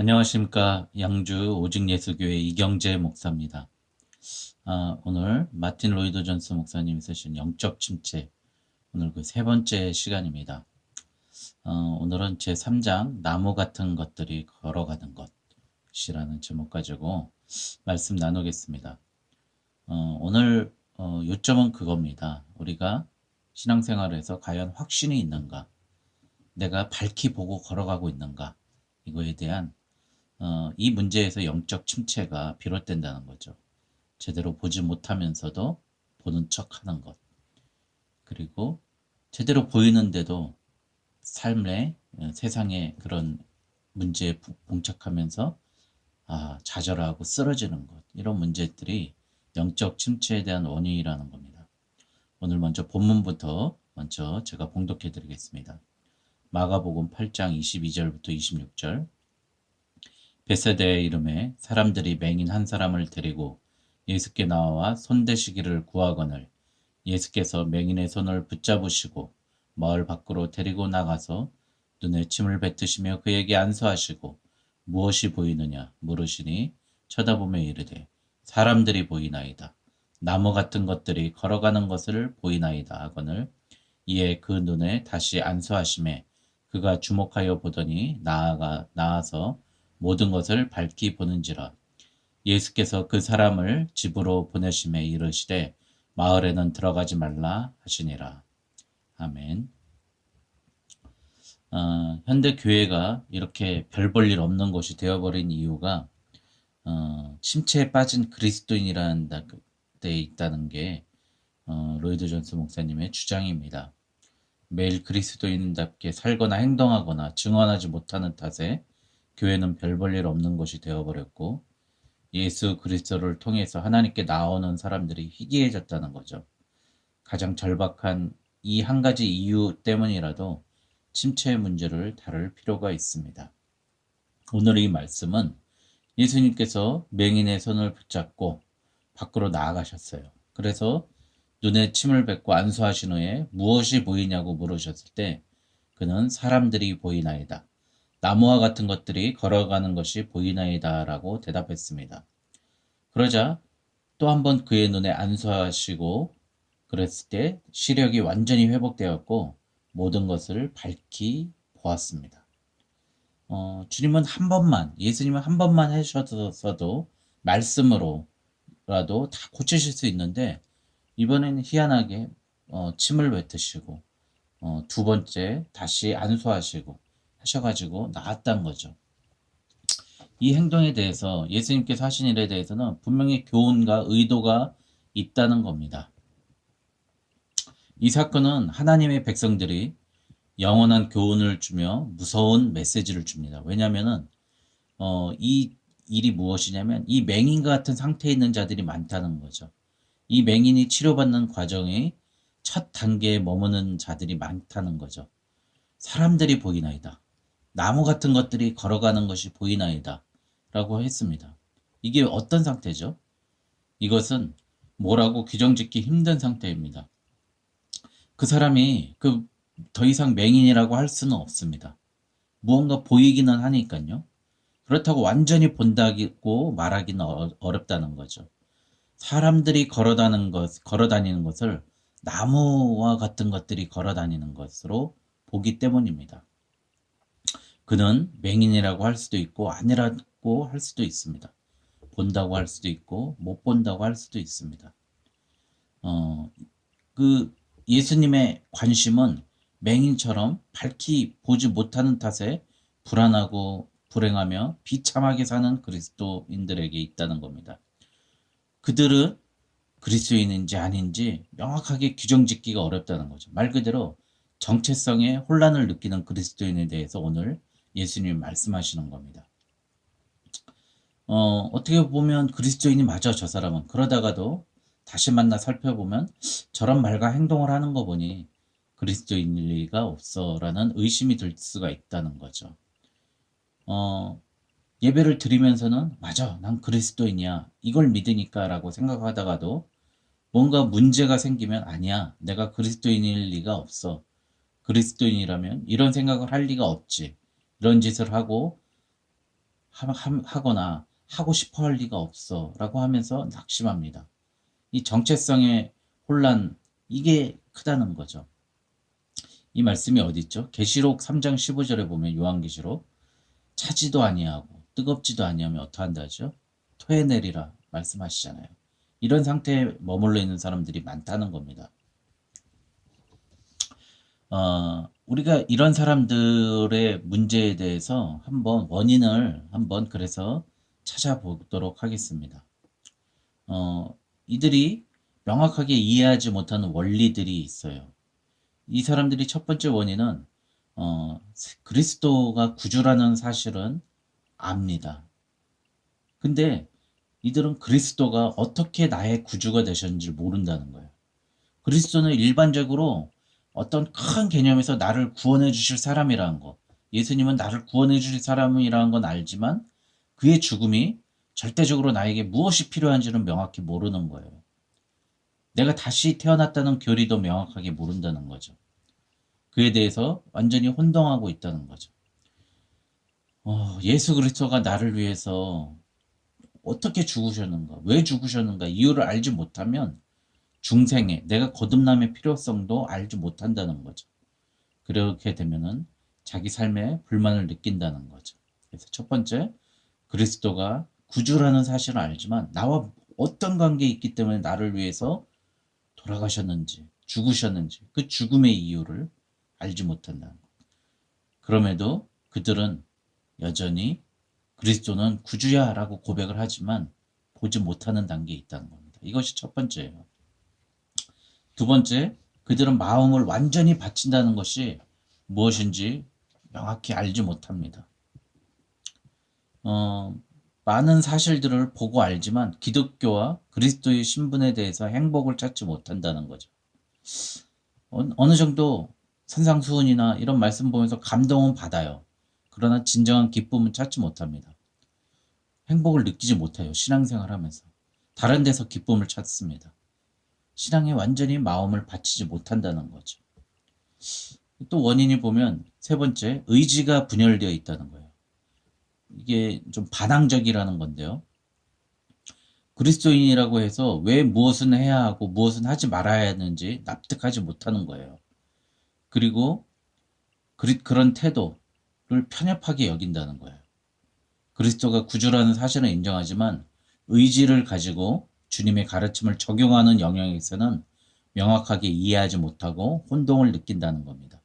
안녕하십니까. 양주 오직예수교회 이경재 목사입니다. 오늘 마틴 로이드 존스 목사님이 쓰신 영적 침체, 오늘 그 세 번째 시간입니다. 오늘은 제3장 나무 같은 것들이 걸어가는 것이라는 제목 가지고 말씀 나누겠습니다. 오늘 요점은 그겁니다. 우리가 신앙생활에서 과연 확신이 있는가, 내가 밝히 보고 걸어가고 있는가, 이거에 대한 이 문제에서 영적 침체가 비롯된다는 거죠. 제대로 보지 못하면서도 보는 척하는 것. 그리고 제대로 보이는데도 삶의 세상의 그런 문제에 봉착하면서 좌절하고 쓰러지는 것. 이런 문제들이 영적 침체에 대한 원인이라는 겁니다. 오늘 먼저 본문부터 먼저 제가 봉독해 드리겠습니다. 마가복음 8장 22절부터 26절. 베세다의 이름에 사람들이 맹인 한 사람을 데리고 예수께 나와 손대시기를 구하거늘 예수께서 맹인의 손을 붙잡으시고 마을 밖으로 데리고 나가서 눈에 침을 뱉으시며 그에게 안수하시고 무엇이 보이느냐 물으시니 쳐다보며 이르되 사람들이 보이나이다. 나무 같은 것들이 걸어가는 것을 보이나이다 하거늘 이에 그 눈에 다시 안수하심에 그가 주목하여 보더니 나아서 모든 것을 밝히 보는지라. 예수께서 그 사람을 집으로 보내심에 이르시되 마을에는 들어가지 말라 하시니라. 아멘. 현대 교회가 이렇게 별 볼 일 없는 곳이 되어버린 이유가 침체에 빠진 그리스도인이라는 데 있다는 게 로이드 존스 목사님의 주장입니다. 매일 그리스도인답게 살거나 행동하거나 증언하지 못하는 탓에 교회는 별 볼 일 없는 곳이 되어버렸고 예수 그리스도를 통해서 하나님께 나오는 사람들이 희귀해졌다는 거죠. 가장 절박한 이 한 가지 이유 때문이라도 침체의 문제를 다룰 필요가 있습니다. 오늘 이 말씀은 예수님께서 맹인의 손을 붙잡고 밖으로 나아가셨어요. 그래서 눈에 침을 뱉고 안수하신 후에 무엇이 보이냐고 물으셨을 때 그는 사람들이 보이나이다. 나무와 같은 것들이 걸어가는 것이 보이나이다 라고 대답했습니다. 그러자 또 한 번 그의 눈에 안수하시고 그랬을 때 시력이 완전히 회복되었고 모든 것을 밝히 보았습니다. 주님은 한 번만, 예수님은 한 번만 하셨어도 말씀으로라도 다 고치실 수 있는데 이번에는 희한하게 침을 뱉으시고 두 번째 다시 안수하시고 하셔가지고 나았다는 거죠. 이 행동에 대해서 예수님께서 하신 일에 대해서는 분명히 교훈과 의도가 있다는 겁니다. 이 사건은 하나님의 백성들이 영원한 교훈을 주며 무서운 메시지를 줍니다. 왜냐하면 이 일이 무엇이냐면 이 맹인과 같은 상태에 있는 자들이 많다는 거죠. 이 맹인이 치료받는 과정이 첫 단계에 머무는 자들이 많다는 거죠. 사람들이 보이나이다. 나무 같은 것들이 걸어가는 것이 보이나이다. 라고 했습니다. 이게 어떤 상태죠? 이것은 뭐라고 규정짓기 힘든 상태입니다. 그 사람이 더 이상 맹인이라고 할 수는 없습니다. 무언가 보이기는 하니까요. 그렇다고 완전히 본다고 말하기는 어렵다는 거죠. 사람들이 걸어다니는 것을 나무와 같은 것들이 걸어다니는 것으로 보기 때문입니다. 그는 맹인이라고 할 수도 있고 아니라고 할 수도 있습니다. 본다고 할 수도 있고 못 본다고 할 수도 있습니다. 그 예수님의 관심은 맹인처럼 밝히 보지 못하는 탓에 불안하고 불행하며 비참하게 사는 그리스도인들에게 있다는 겁니다. 그들은 그리스도인인지 아닌지 명확하게 규정짓기가 어렵다는 거죠. 말 그대로 정체성에 혼란을 느끼는 그리스도인에 대해서 오늘 예수님이 말씀하시는 겁니다. 어떻게 보면 그리스도인이 맞아, 저 사람은. 그러다가도 다시 만나 살펴보면 저런 말과 행동을 하는 거 보니 그리스도인일 리가 없어라는 의심이 들 수가 있다는 거죠. 예배를 드리면서는 맞아, 난 그리스도인이야, 이걸 믿으니까 라고 생각하다가도 뭔가 문제가 생기면 아니야, 내가 그리스도인일 리가 없어, 그리스도인이라면 이런 생각을 할 리가 없지, 이런 짓을 하고 하거나 하고 싶어 할 리가 없어 라고 하면서 낙심합니다. 이 정체성의 혼란, 이게 크다는 거죠. 이 말씀이 어디 있죠? 계시록 3장 15절에 보면, 요한계시록, 차지도 아니하고 뜨겁지도 아니하면 어떠한다 하죠? 토해내리라 말씀하시잖아요. 이런 상태에 머물러 있는 사람들이 많다는 겁니다. 우리가 이런 사람들의 문제에 대해서 한번 원인을 한번 그래서 찾아보도록 하겠습니다. 이들이 명확하게 이해하지 못하는 원리들이 있어요. 이 사람들이 첫 번째 원인은 그리스도가 구주라는 사실은 압니다. 근데 이들은 그리스도가 어떻게 나의 구주가 되셨는지 모른다는 거예요. 그리스도는 일반적으로 어떤 큰 개념에서 나를 구원해 주실 사람이라는 거, 예수님은 나를 구원해 주실 사람이라는 건 알지만 그의 죽음이 절대적으로 나에게 무엇이 필요한지는 명확히 모르는 거예요. 내가 다시 태어났다는 교리도 명확하게 모른다는 거죠. 그에 대해서 완전히 혼동하고 있다는 거죠. 예수 그리스도가 나를 위해서 어떻게 죽으셨는가, 왜 죽으셨는가 이유를 알지 못하면 중생에 내가 거듭남의 필요성도 알지 못한다는 거죠. 그렇게 되면은 자기 삶에 불만을 느낀다는 거죠. 그래서 첫 번째, 그리스도가 구주라는 사실을 알지만 나와 어떤 관계에 있기 때문에 나를 위해서 돌아가셨는지 죽으셨는지 그 죽음의 이유를 알지 못한다는 것. 그럼에도 그들은 여전히 그리스도는 구주야 라고 고백을 하지만 보지 못하는 단계에 있다는 겁니다. 이것이 첫 번째예요. 두 번째, 그들은 마음을 완전히 바친다는 것이 무엇인지 명확히 알지 못합니다. 많은 사실들을 보고 알지만 기독교와 그리스도의 신분에 대해서 행복을 찾지 못한다는 거죠. 어느 정도 산상수훈이나 이런 말씀 보면서 감동은 받아요. 그러나 진정한 기쁨은 찾지 못합니다. 행복을 느끼지 못해요. 신앙생활 하면서. 다른 데서 기쁨을 찾습니다. 신앙에 완전히 마음을 바치지 못한다는 거죠. 또 원인이 보면 세 번째, 의지가 분열되어 있다는 거예요. 이게 좀 반항적이라는 건데요. 그리스도인이라고 해서 왜 무엇은 해야 하고 무엇은 하지 말아야 하는지 납득하지 못하는 거예요. 그리고 그런 태도를 편협하게 여긴다는 거예요. 그리스도가 구주라는 사실은 인정하지만 의지를 가지고 주님의 가르침을 적용하는 영역에서는 명확하게 이해하지 못하고 혼동을 느낀다는 겁니다.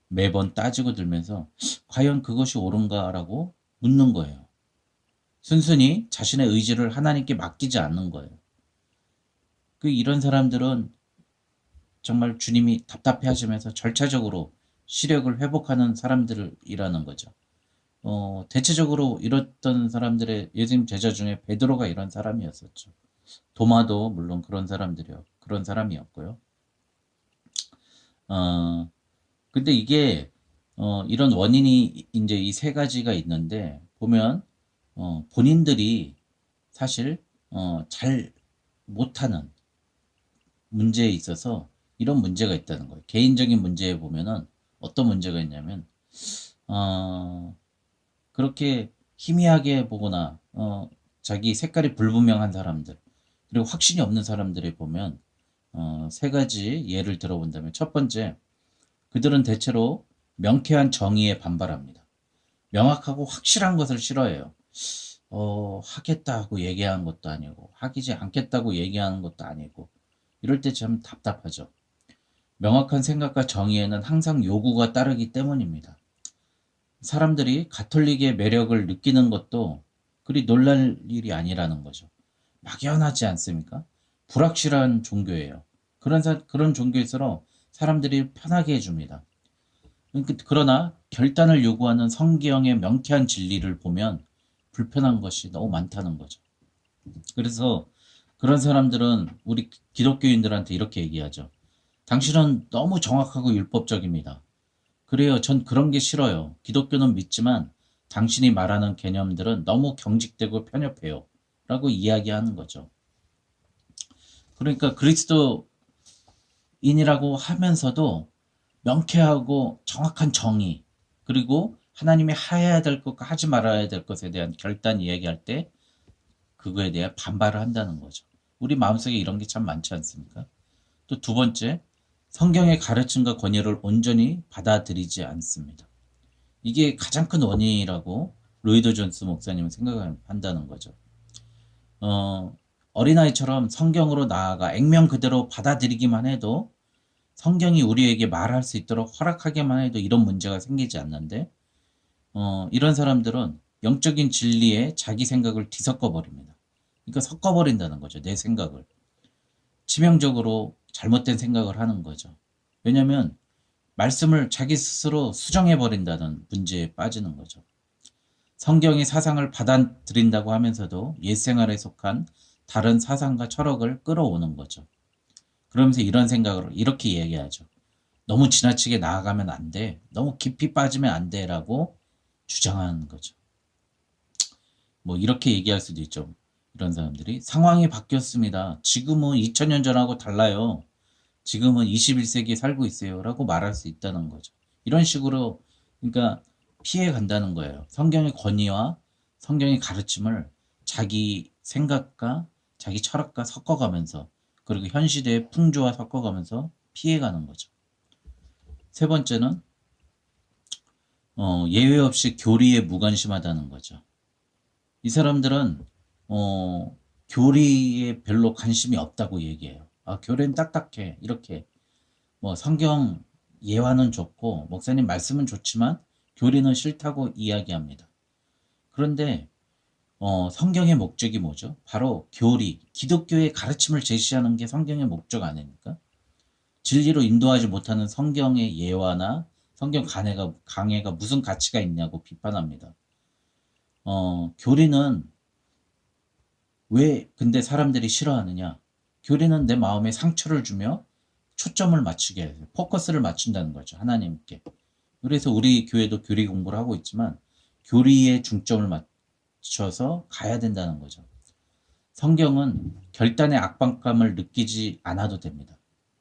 매번 따지고 들면서 과연 그것이 옳은가라고 묻는 거예요. 순순히 자신의 의지를 하나님께 맡기지 않는 거예요. 이런 사람들은 정말 주님이 답답해 하시면서 절차적으로 시력을 회복하는 사람들이라는 거죠. 대체적으로 이랬던 사람들의 예수님 제자 중에 베드로가 이런 사람이었었죠. 도마도 물론 그런 사람이었고요. 근데 이게 이런 원인이 이제 이 세 가지가 있는데 보면 본인들이 사실 잘 못하는 문제에 있어서 이런 문제가 있다는 거예요. 개인적인 문제에 보면은 어떤 문제가 있냐면 그렇게 희미하게 보거나 자기 색깔이 불분명한 사람들 그리고 확신이 없는 사람들에 보면 세 가지 예를 들어본다면 첫 번째, 그들은 대체로 명쾌한 정의에 반발합니다. 명확하고 확실한 것을 싫어해요. 하겠다고 얘기하는 것도 아니고 하기지 않겠다고 얘기하는 것도 아니고 이럴 때 참 답답하죠. 명확한 생각과 정의에는 항상 요구가 따르기 때문입니다. 사람들이 가톨릭의 매력을 느끼는 것도 그리 놀랄 일이 아니라는 거죠. 막연하지 않습니까? 불확실한 종교예요. 그런 종교일수록 사람들이 편하게 해줍니다. 그러나 결단을 요구하는 성경의 명쾌한 진리를 보면 불편한 것이 너무 많다는 거죠. 그래서 그런 사람들은 우리 기독교인들한테 이렇게 얘기하죠. 당신은 너무 정확하고 율법적입니다. 그래요. 전 그런 게 싫어요. 기독교는 믿지만 당신이 말하는 개념들은 너무 경직되고 편협해요. 라고 이야기하는 거죠. 그러니까 그리스도인이라고 하면서도 명쾌하고 정확한 정의, 그리고 하나님이 해야 될 것과 하지 말아야 될 것에 대한 결단 이야기할 때 그거에 대해 반발을 한다는 거죠. 우리 마음속에 이런 게 참 많지 않습니까? 또 두 번째, 성경의 가르침과 권위를 온전히 받아들이지 않습니다. 이게 가장 큰 원인이라고 로이드 존스 목사님은 생각한다는 거죠. 어린아이처럼 성경으로 나아가 액면 그대로 받아들이기만 해도 성경이 우리에게 말할 수 있도록 허락하기만 해도 이런 문제가 생기지 않는데 이런 사람들은 영적인 진리에 자기 생각을 뒤섞어 버립니다. 그러니까 섞어 버린다는 거죠. 내 생각을. 치명적으로 잘못된 생각을 하는 거죠. 왜냐하면 말씀을 자기 스스로 수정해 버린다는 문제에 빠지는 거죠. 성경이 사상을 받아들인다고 하면서도 옛 생활에 속한 다른 사상과 철학을 끌어오는 거죠. 그러면서 이런 생각을 이렇게 얘기하죠. 너무 지나치게 나아가면 안 돼. 너무 깊이 빠지면 안 돼. 라고 주장하는 거죠. 뭐 이렇게 얘기할 수도 있죠. 이런 사람들이 상황이 바뀌었습니다. 지금은 2000년 전하고 달라요. 지금은 21세기에 살고 있어요. 라고 말할 수 있다는 거죠. 이런 식으로 그러니까 피해 간다는 거예요. 성경의 권위와 성경의 가르침을 자기 생각과 자기 철학과 섞어가면서 그리고 현 시대의 풍조와 섞어가면서 피해가는 거죠. 세 번째는 예외 없이 교리에 무관심하다는 거죠. 이 사람들은 교리에 별로 관심이 없다고 얘기해요. 아, 교리는 딱딱해. 이렇게 뭐 성경 예화는 좋고 목사님 말씀은 좋지만 교리는 싫다고 이야기합니다. 그런데 성경의 목적이 뭐죠? 바로 교리, 기독교의 가르침을 제시하는 게 성경의 목적 아닙니까? 진리로 인도하지 못하는 성경의 예화나 성경 강해가 무슨 가치가 있냐고 비판합니다. 교리는 왜 근데 사람들이 싫어하느냐? 교리는 내 마음에 상처를 주며 초점을 맞추게 해요. 포커스를 맞춘다는 거죠. 하나님께. 그래서 우리 교회도 교리 공부를 하고 있지만 교리에 중점을 맞춰서 가야 된다는 거죠. 성경은 결단의 압박감을 느끼지 않아도 됩니다.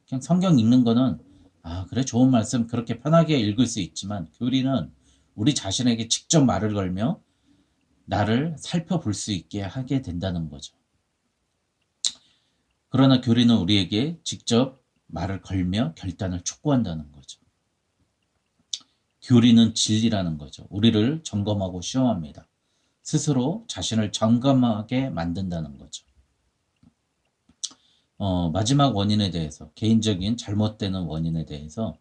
그냥 성경 읽는 거는 아 그래 좋은 말씀 그렇게 편하게 읽을 수 있지만 교리는 우리 자신에게 직접 말을 걸며 나를 살펴볼 수 있게 하게 된다는 거죠. 그러나 교리는 우리에게 직접 말을 걸며 결단을 촉구한다는 거죠. 교리는 진리라는 거죠. 우리를 점검하고 시험합니다. 스스로 자신을 점검하게 만든다는 거죠. 마지막 원인에 대해서 개인적인 잘못되는 원인에 대해서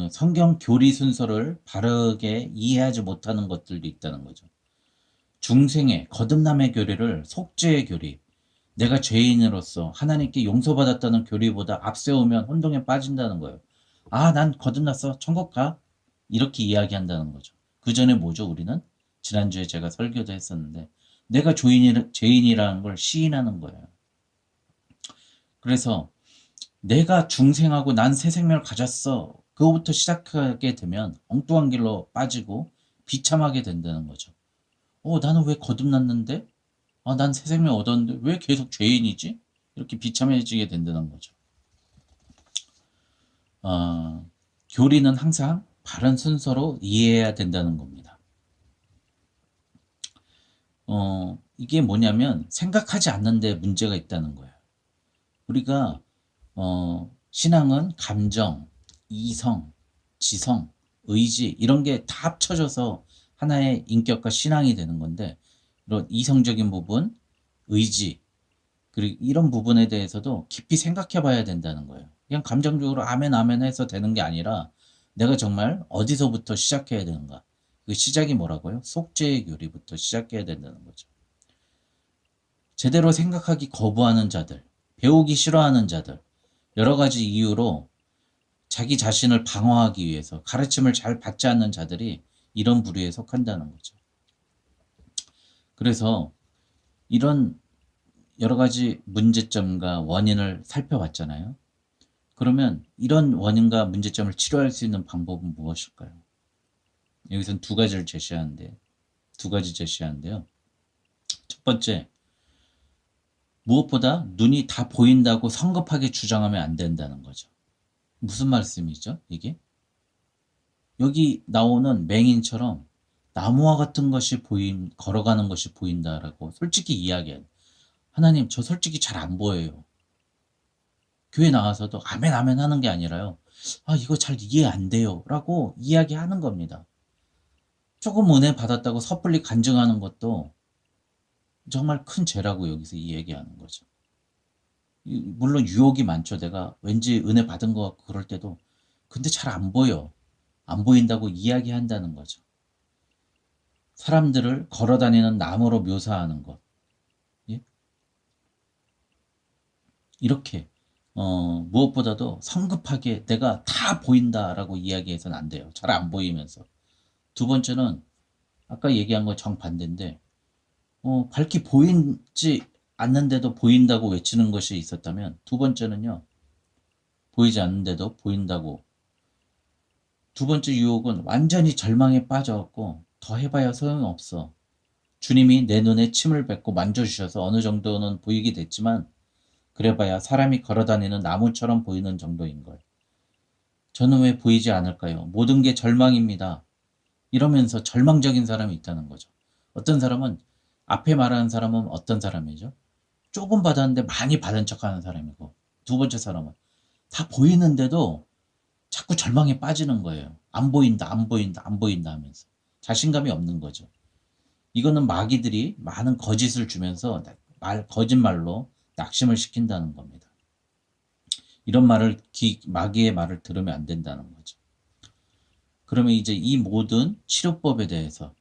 성경 교리 순서를 바르게 이해하지 못하는 것들도 있다는 거죠. 중생의 거듭남의 교리를 속죄의 교리, 내가 죄인으로서 하나님께 용서받았다는 교리보다 앞세우면 혼동에 빠진다는 거예요. 아, 난 거듭났어. 천국 가. 이렇게 이야기한다는 거죠. 그 전에 뭐죠, 우리는? 지난주에 제가 설교도 했었는데, 내가 죄인이라는 걸 시인하는 거예요. 그래서 내가 중생하고 난 새 생명을 가졌어. 그거부터 시작하게 되면 엉뚱한 길로 빠지고 비참하게 된다는 거죠. 나는 왜 거듭났는데? 난 새 생명 얻었는데 왜 계속 죄인이지? 이렇게 비참해지게 된다는 거죠. 교리는 항상 바른 순서로 이해해야 된다는 겁니다. 이게 뭐냐면 생각하지 않는데 문제가 있다는 거예요. 우리가 신앙은 감정, 이성, 지성, 의지 이런 게 다 합쳐져서 하나의 인격과 신앙이 되는 건데 이런 이성적인 부분, 의지 그리고 이런 부분에 대해서도 깊이 생각해 봐야 된다는 거예요. 그냥 감정적으로 아멘 아멘 해서 되는 게 아니라 내가 정말 어디서부터 시작해야 되는가. 그 시작이 뭐라고요? 속죄의 교리부터 시작해야 된다는 거죠. 제대로 생각하기 거부하는 자들, 배우기 싫어하는 자들, 여러 가지 이유로 자기 자신을 방어하기 위해서 가르침을 잘 받지 않는 자들이 이런 부류에 속한다는 거죠. 그래서 이런 여러 가지 문제점과 원인을 살펴봤잖아요. 그러면 이런 원인과 문제점을 치료할 수 있는 방법은 무엇일까요? 여기서는 두 가지 제시하는데요. 첫 번째, 무엇보다 눈이 다 보인다고 성급하게 주장하면 안 된다는 거죠. 무슨 말씀이죠, 이게? 여기 나오는 맹인처럼 나무와 같은 것이 걸어가는 것이 보인다라고 솔직히 이야기해요. 하나님, 저 솔직히 잘 안 보여요. 교회 나와서도 아멘 아멘 하는 게 아니라요. 아, 이거 잘 이해 안 돼요. 라고 이야기하는 겁니다. 조금 은혜 받았다고 섣불리 간증하는 것도 정말 큰 죄라고 여기서 이 얘기하는 거죠. 물론 유혹이 많죠. 내가 왠지 은혜 받은 것 같고 그럴 때도 근데 잘 안 보여. 안 보인다고 이야기한다는 거죠. 사람들을 걸어다니는 나무로 묘사하는 것. 예? 이렇게 무엇보다도 성급하게 내가 다 보인다라고 이야기해서는 안 돼요. 잘 안 보이면서. 두 번째는 아까 얘기한 거 정반대인데 밝게 보이지 않는데도 보인다고 외치는 것이 있었다면 두 번째는요. 보이지 않는데도 보인다고. 두 번째 유혹은 완전히 절망에 빠져갖고 더 해봐야 소용없어. 주님이 내 눈에 침을 뱉고 만져주셔서 어느 정도는 보이게 됐지만 그래봐야 사람이 걸어다니는 나무처럼 보이는 정도인 걸. 저는 왜 보이지 않을까요? 모든 게 절망입니다. 이러면서 절망적인 사람이 있다는 거죠. 어떤 사람은 앞에 말하는 사람은 어떤 사람이죠? 조금 받았는데 많이 받은 척하는 사람이고 두 번째 사람은 다 보이는데도 자꾸 절망에 빠지는 거예요. 안 보인다, 안 보인다, 안 보인다 하면서 자신감이 없는 거죠. 이거는 마귀들이 많은 거짓을 주면서 거짓말로 낙심을 시킨다는 겁니다. 이런 마귀의 말을 들으면 안 된다는 거죠. 그러면 이제 이 모든 치료법에 대해서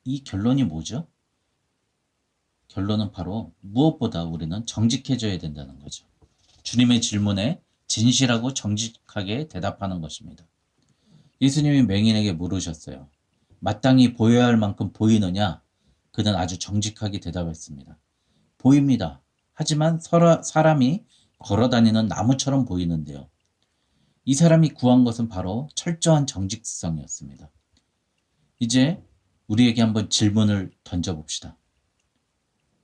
이 결론이 뭐죠? 결론은 바로 무엇보다 우리는 정직해져야 된다는 거죠. 주님의 질문에 진실하고 정직하게 대답하는 것입니다. 예수님이 맹인에게 물으셨어요. 마땅히 보여야 할 만큼 보이느냐? 그는 아주 정직하게 대답했습니다. 보입니다. 하지만 사람이 걸어다니는 나무처럼 보이는데요. 이 사람이 구한 것은 바로 철저한 정직성이었습니다. 이제 우리에게 한번 질문을 던져봅시다.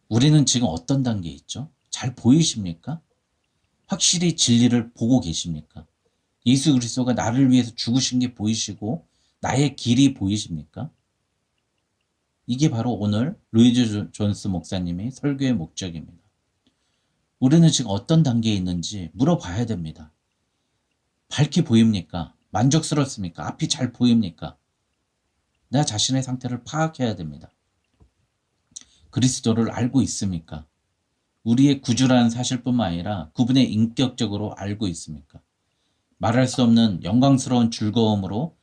우리는 지금 어떤 단계에 있죠? 잘 보이십니까? 확실히 진리를 보고 계십니까? 예수 그리스도가 나를 위해서 죽으신 게 보이시고 나의 길이 보이십니까? 이게 바로 오늘 루이즈 존스 목사님의 설교의 목적입니다. 우리는 지금 어떤 단계에 있는지 물어봐야 됩니다. 밝게 보입니까? 만족스럽습니까? 앞이 잘 보입니까? 나 자신의 상태를 파악해야 됩니다. 그리스도를 알고 있습니까? 우리의 구주라는 사실뿐만 아니라 그분의 인격적으로 알고 있습니까? 말할 수 없는 영광스러운 즐거움으로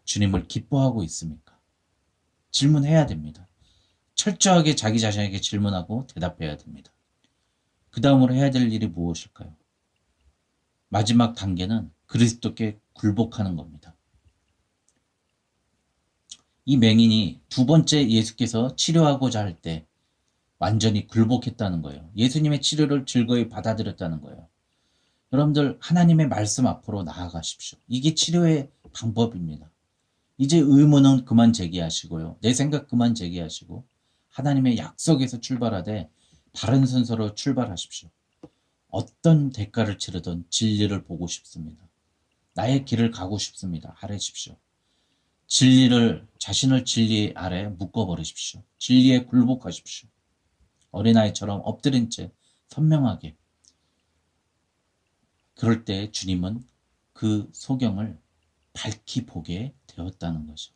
주님을 기뻐하고 있습니까? 질문해야 됩니다. 철저하게 자기 자신에게 질문하고 대답해야 됩니다. 그 다음으로 해야 될 일이 무엇일까요? 마지막 단계는 그리스도께 굴복하는 겁니다. 이 맹인이 두 번째 예수께서 치료하고자 할 때 완전히 굴복했다는 거예요. 예수님의 치료를 즐거이 받아들였다는 거예요. 여러분들 하나님의 말씀 앞으로 나아가십시오. 이게 치료의 방법입니다. 이제 의문은 그만 제기하시고요. 내 생각 그만 제기하시고 하나님의 약속에서 출발하되 바른 순서로 출발하십시오. 어떤 대가를 치르든 진리를 보고 싶습니다. 나의 길을 가고 싶습니다. 하래십시오. 자신을 진리 아래 묶어버리십시오. 진리에 굴복하십시오. 어린아이처럼 엎드린 채 선명하게. 그럴 때 주님은 그 소경을 밝히 보게 되었다는 거죠.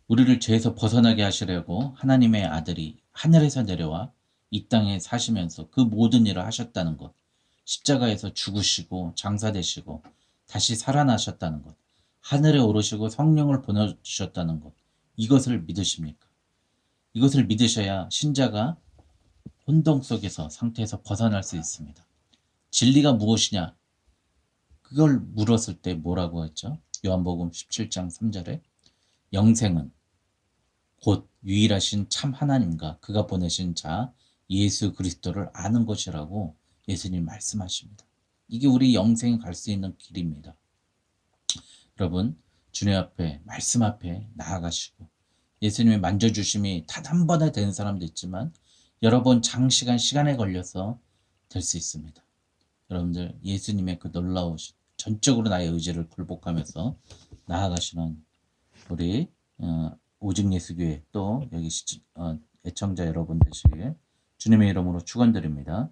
우리를 죄에서 벗어나게 하시려고 하나님의 아들이 하늘에서 내려와 이 땅에 사시면서 그 모든 일을 하셨다는 것, 십자가에서 죽으시고 장사되시고 다시 살아나셨다는 것, 하늘에 오르시고 성령을 보내주셨다는 것, 이것을 믿으십니까? 이것을 믿으셔야 신자가 혼동 속에서 상태에서 벗어날 수 있습니다. 진리가 무엇이냐? 그걸 물었을 때 뭐라고 했죠? 요한복음 17장 3절에 영생은 곧 유일하신 참 하나님과 그가 보내신 자 예수 그리스도를 아는 것이라고 예수님 말씀하십니다. 이게 우리 영생에 갈 수 있는 길입니다. 여러분, 주님 앞에 말씀 앞에 나아가시고 예수님의 만져주심이 단 한 번에 되는 사람도 있지만 여러 번 장시간에 걸려서 될 수 있습니다. 여러분들 예수님의 그 놀라우신 전적으로 나의 의지를 굴복하면서 나아가시는 우리 오직 예수교회 또 여기 애청자 여러분 되시길 주님의 이름으로 축원드립니다.